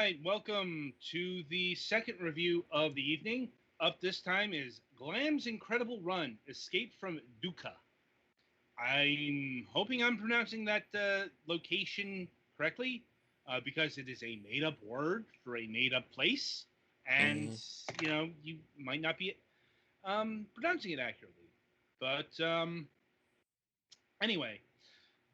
right, welcome to the second review of the evening. Up this time is Glam's incredible run, Escape from Dukha. I'm hoping I'm pronouncing that location correctly, because it is a made-up word for a made-up place, and hmm you might not be pronouncing it accurately. But anyway,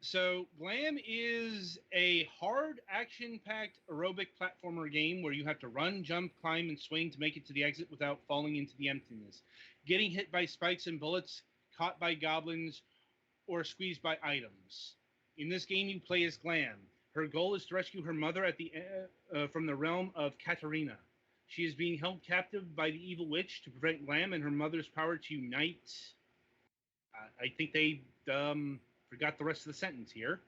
so Glam is a hard action-packed aerobic platformer game where you have to run, jump, climb, and swing to make it to the exit without falling into the emptiness, getting hit by spikes and bullets, caught by goblins, or squeezed by items. In this game, you play as Glam. Her goal is to rescue her mother from the realm of Katarina. She is being held captive by the evil witch to prevent Glam and her mother's power to unite. I think they forgot the rest of the sentence here.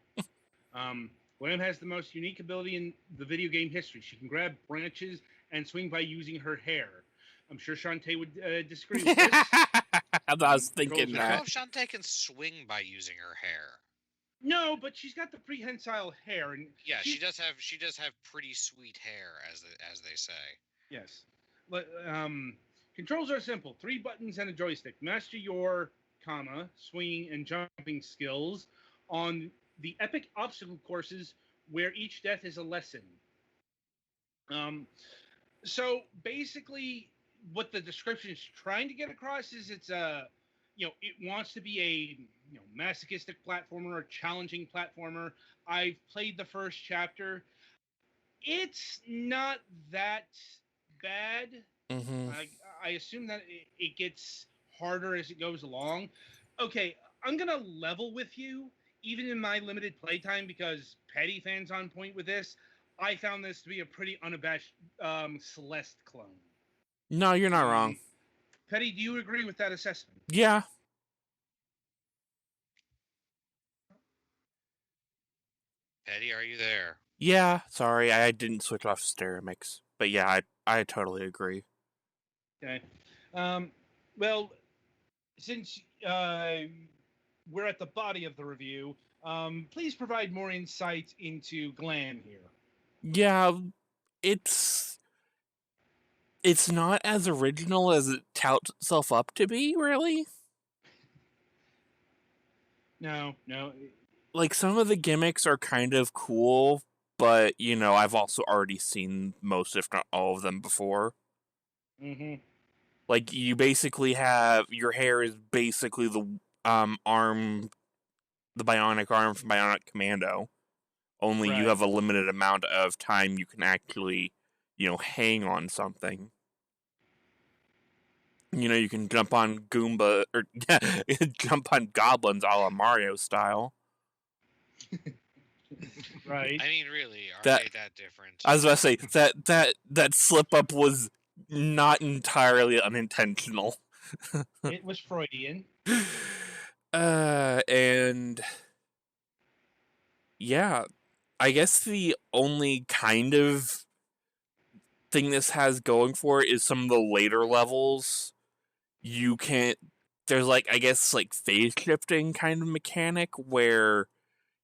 Glam has the most unique ability in the video game history. She can grab branches and swing by using her hair. I'm sure Shantae would disagree with this. I was Controls thinking are I don't know that. if Shantae can swing by using her hair. No, but she's got the prehensile hair, and Yeah, she does have pretty sweet hair, as they say. yes. Controls are simple: 3 buttons and a joystick. Master your swinging and jumping skills on the epic obstacle courses where each death is a lesson. Um, so basically, what the description is trying to get across is it wants to be a masochistic platformer or challenging platformer. I've played the first chapter. It's not that bad. hmm I assume that it gets harder as it goes along. Okay, I'm gonna level with you, even in my limited playtime, because Petty fans on point with this. I found this to be a pretty unabashed Celeste clone. No, you're not wrong. Um, Petty, do you agree with that assessment? Yeah, Petty, are you there? yeah. Sorry, I didn't switch off stereo mix, but yeah, I totally agree. Okay. Um, well, since we're at the body of the review, please provide more insight into Glam here. Yeah, it's it's not as original as it touts itself up to be. Really, No. like some of the gimmicks are kind of cool, but I've also already seen most, if not all, of them before. Mm-hmm. Like you basically have your hair is basically the arm, the bionic arm from Bionic Commando. Only you Right. have a limited amount of time you can actually, hang on something. You can jump on Goomba or jump on goblins a la Mario style. Right. I mean, really, are That they that different? I was about to say that slip up was not entirely unintentional. It was Freudian. And yeah, I guess the only kind of thing this has going for it is some of the later levels. You can There's I guess phase shifting kind of mechanic where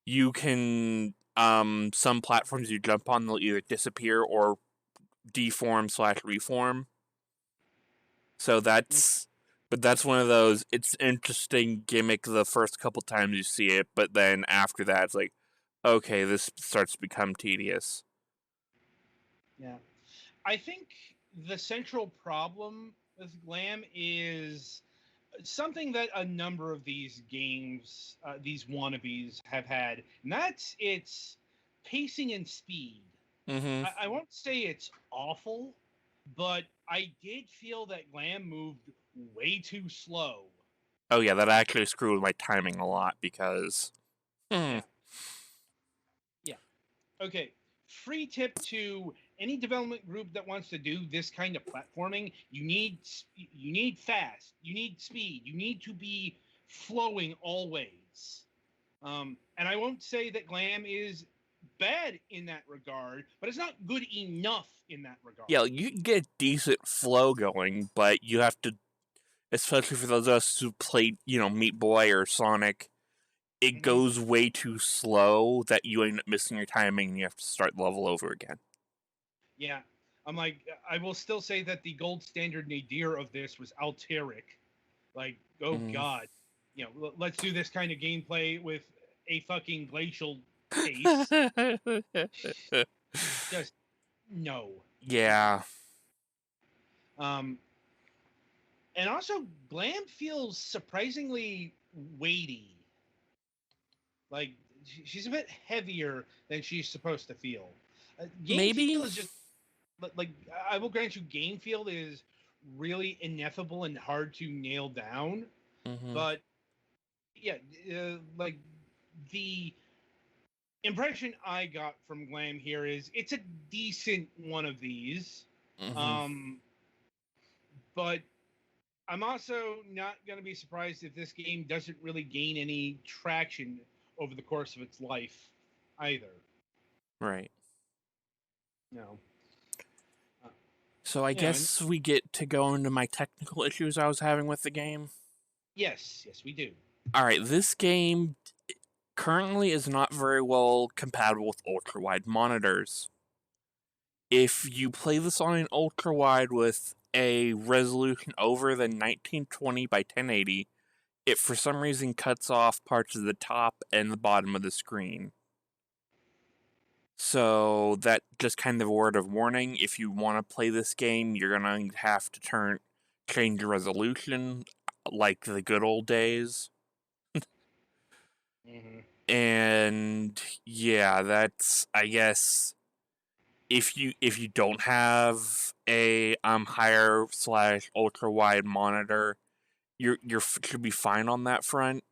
you can some platforms you jump on, they'll either disappear or deform/reform. So that's one of those, it's interesting gimmick the first couple times you see it, but then after that it's like, okay, this starts to become tedious. Yeah. I think the central problem with Glam is something that a number of these games, these wannabes, have had, and that's its pacing and speed. Mm-hmm. I won't say it's awful, but I did feel that Glam moved way too slow. Oh yeah, that actually screwed my timing a lot because Yeah. Yeah. Okay. Free tip to any development group that wants to do this kind of platforming: you need fast, you need speed, you need to be flowing always. And I won't say that Glam is bad in that regard, but it's not good enough in that regard. yeah, you can get decent flow going, but you have to, especially for those of us who played, Meat Boy or Sonic, it Mm-hmm. goes way too slow that you end up missing your timing and you have to start the level over again. Yeah, I'm like, I will still say that the gold standard nadir of this was Alteric. Like, oh Mm. god, let's do this kind of gameplay with a fucking glacial pace. Just no. Yeah. Um, and also, Glam feels surprisingly weighty. Like, she's a bit heavier than she's supposed to feel. Game Maybe. feel is just like, I will grant you, game feel is really ineffable and hard to nail down. Mm-hmm. But yeah, like the impression I got from Glam here is it's a decent one of these. Mm-hmm. Um, but I'm also not going to be surprised if this game doesn't really gain any traction over the course of its life either. Right. No. So I guess we get to go into my technical issues I was having with the game. Yes, we do. Alright, this game currently is not very well compatible with ultra-wide monitors. If you play this on an ultra-wide with a resolution over than 1920 by 1080, it for some reason cuts off parts of the top and the bottom of the screen. So that just kind of a word of warning. If you want to play this game, you're gonna have to change your resolution like the good old days. Mm-hmm. And yeah, that's, I guess, if you don't have a higher / ultra wide monitor, you should be fine on that front.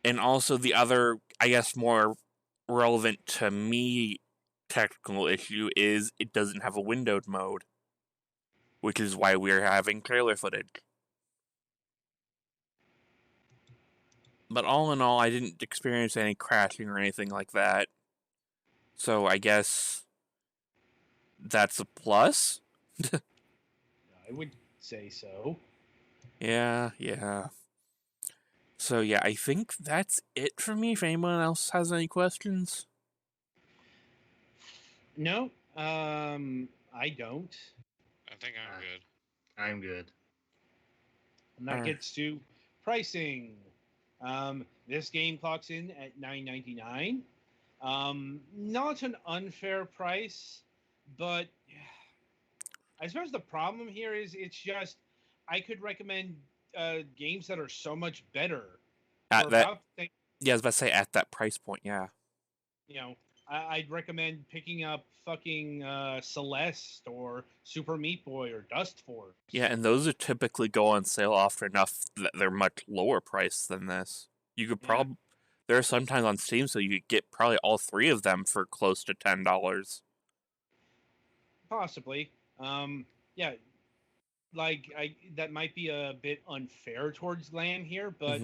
And also the other, I guess, more relevant to me technical issue is it doesn't have a windowed mode, which is why we're having trailer footage. But all in all, I didn't experience any crashing or anything like that. So I guess that's a plus? I would say so. Yeah. So yeah, I think that's it for me. If anyone else has any questions. No, I don't. I think I'm good. I'm good. And that gets to pricing. This game clocks in at $9.99. Not an unfair price, but I suppose the problem here is it's just I could recommend games that are so much better for At that, about the same. yeah, I was about to say at that price point, yeah. I'd recommend picking up fucking Celeste or Super Meat Boy or Dust Force. Yeah, and those are typically go on sale often enough that they're much lower priced than this. You could probably, there are sometimes on Steam, so you could get probably all three of them for close to $10. Possibly. Yeah, like that might be a bit unfair towards Glam here, but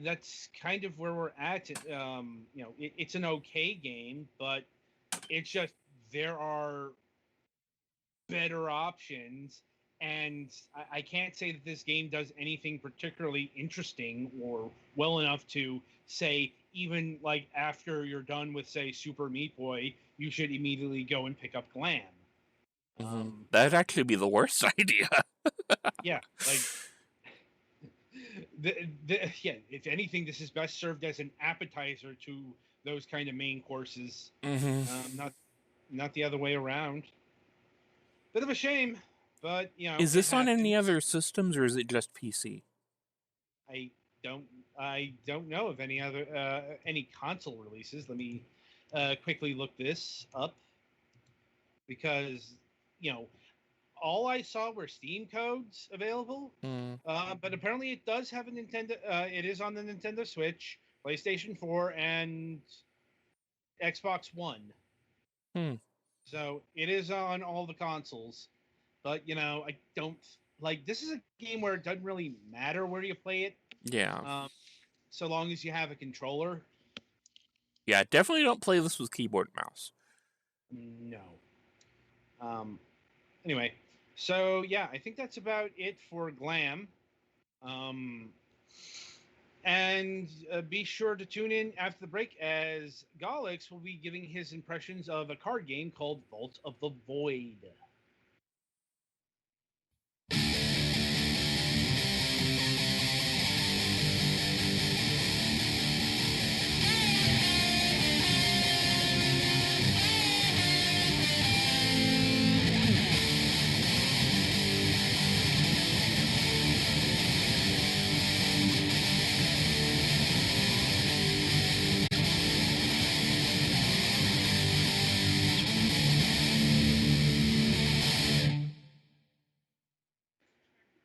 that's kind of where we're at. It's an okay game, but it's just there are better options, and I can't say that this game does anything particularly interesting or well enough to say, even like after you're done with, say, Super Meat Boy, you should immediately go and pick up Glam. That'd actually be the worst idea. Yeah, like if anything, this is best served as an appetizer to those kind of main courses. Not the other way around. Bit of a shame, but Is this on any happens. other systems or is it just PC? I don't know of any other any console releases. Let me quickly look this up, because all I saw were Steam codes available. But apparently it does have a Nintendo. It is on the Nintendo Switch, PlayStation 4, and Xbox One. So it is on all the consoles. But I don't like. This is a game where it doesn't really matter where you play it. Yeah. So long as you have a controller. Yeah, definitely don't play this with keyboard and mouse. No. Anyway, so yeah, I think that's about it for Glam. And be sure to tune in after the break as Galix will be giving his impressions of a card game called Vault of the Void.